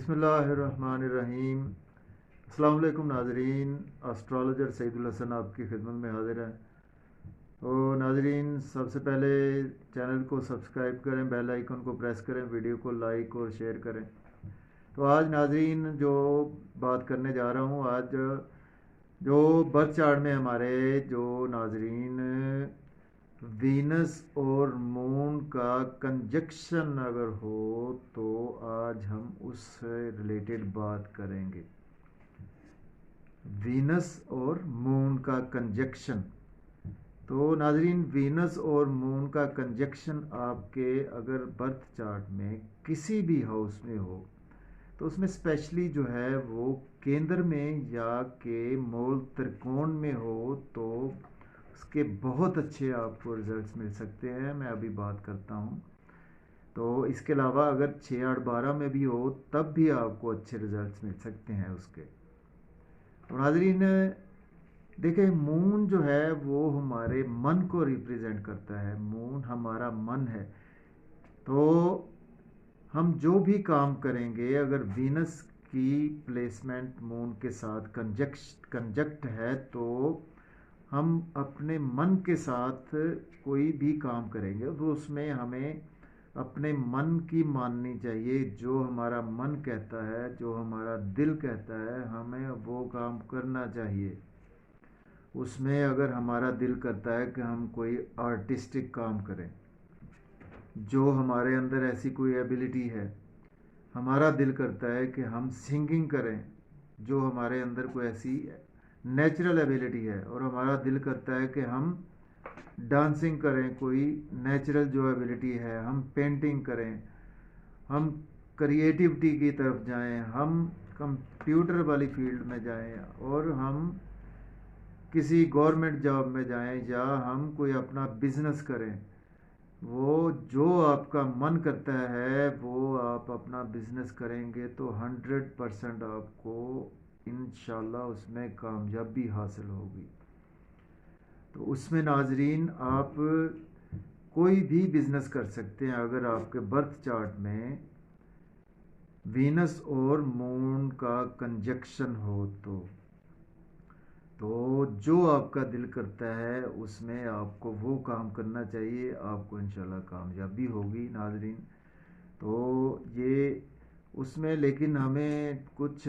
बिस्मिल्लाहिर्रहमानिर्रहीम। अस्सलाम वालेकुम नाजरीन, एस्ट्रोलॉजर सईदुल हसन आपकी खिदमत में हाजिर है। तो नाजरीन, सबसे पहले चैनल को सब्सक्राइब करें, बेल आइकन को प्रेस करें, वीडियो को लाइक और शेयर करें। तो आज नाजरीन जो बात करने जा रहा हूँ, आज जो बर्थ चार्ट में हमारे जो नाजरीन वीनस और मून का कंजक्शन अगर हो तो आज हम उससे रिलेटेड बात करेंगे। वीनस और मून का कंजक्शन। तो नाजरीन, वीनस और मून का कंजक्शन आपके अगर बर्थ चार्ट में किसी भी हाउस में हो तो उसमें स्पेशली जो है वो केंद्र में या के मूल त्रिकोण में हो तो उसके बहुत अच्छे आपको रिजल्ट्स मिल सकते हैं। मैं अभी बात करता हूँ। तो इसके अलावा अगर 6, 8, 12 में भी हो तब भी आपको अच्छे रिजल्ट्स मिल सकते हैं उसके। तो नाजरीन देखिए, मून जो है वो हमारे मन को रिप्रेजेंट करता है। मून हमारा मन है। तो हम जो भी काम करेंगे, अगर वीनस की प्लेसमेंट मून के साथ कंजक्ट है तो हम अपने मन के साथ कोई भी काम करेंगे तो उसमें हमें अपने मन की माननी चाहिए। जो हमारा मन कहता है, जो हमारा दिल कहता है, हमें वो काम करना चाहिए। उसमें अगर हमारा दिल करता है कि हम कोई आर्टिस्टिक काम करें, जो हमारे अंदर ऐसी कोई एबिलिटी है, हमारा दिल करता है कि हम सिंगिंग करें, जो हमारे अंदर कोई ऐसी नेचुरल एबिलिटी है, और हमारा दिल करता है कि हम डांसिंग करें, कोई नेचुरल जो एबिलिटी है, हम पेंटिंग करें, हम क्रिएटिविटी की तरफ जाएं, हम कंप्यूटर वाली फील्ड में जाएं, और हम किसी गवर्नमेंट जॉब में जाएं, या हम कोई अपना बिजनेस करें। वो जो आपका मन करता है वो आप अपना बिजनेस करेंगे तो 100% आपको इंशाल्लाह उसमें कामयाबी हासिल होगी। तो उसमें नाजरीन आप कोई भी बिजनेस कर सकते हैं अगर आपके बर्थ चार्ट में वीनस और मून का कंजक्शन हो तो जो आपका दिल करता है उसमें आपको वो काम करना चाहिए, आपको इंशाल्लाह कामयाबी होगी नाजरीन। तो ये उसमें लेकिन हमें कुछ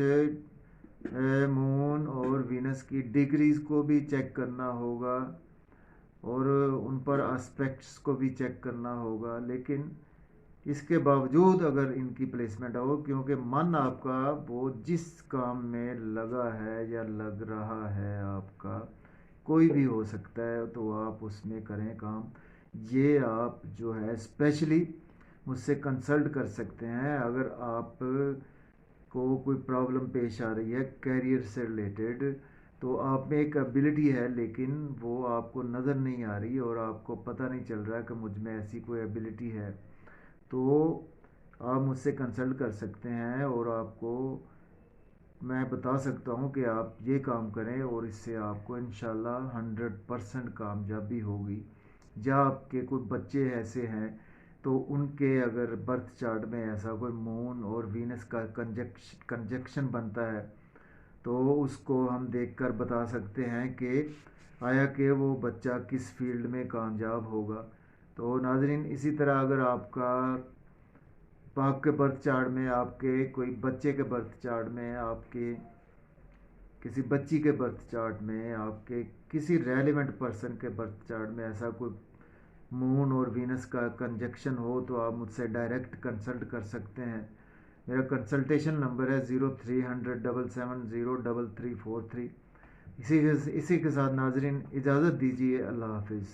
मून और वीनस की डिग्रीज को भी चेक करना होगा और उन पर एस्पेक्ट्स को भी चेक करना होगा। लेकिन इसके बावजूद अगर इनकी प्लेसमेंट हो, क्योंकि मन आपका वो जिस काम में लगा है या लग रहा है, आपका कोई भी हो सकता है, तो आप उसमें करें काम। ये आप जो है स्पेशली मुझसे कंसल्ट कर सकते हैं अगर आप को कोई प्रॉब्लम पेश आ रही है कैरियर से रिलेटेड। तो आप में एक एबिलिटी है लेकिन वो आपको नज़र नहीं आ रही और आपको पता नहीं चल रहा कि मुझ में ऐसी कोई एबिलिटी है, तो आप मुझसे कंसल्ट कर सकते हैं और आपको मैं बता सकता हूँ कि आप ये काम करें और इससे आपको इंशाल्लाह 100% कामयाबी होगी। या आपके कोई बच्चे ऐसे हैं तो उनके अगर बर्थ चार्ट में ऐसा कोई मून और वीनस का कंजक्शन बनता है तो उसको हम देखकर बता सकते हैं कि आया कि वो बच्चा किस फील्ड में कामयाब होगा। तो नाजरीन, इसी तरह अगर आपके बर्थ चार्ट में, आपके कोई बच्चे के बर्थ चार्ट में, आपके किसी बच्ची के बर्थ चार्ट में, आपके किसी रेलिवेंट पर्सन के बर्थ चार्ट में ऐसा कोई मून और वीनस का कंजक्शन हो तो आप मुझसे डायरेक्ट कंसल्ट कर सकते हैं। मेरा कंसल्टेशन नंबर है 0300770343। इसी के साथ नाजरीन इजाज़त दीजिए। अल्लाह हाफिज़।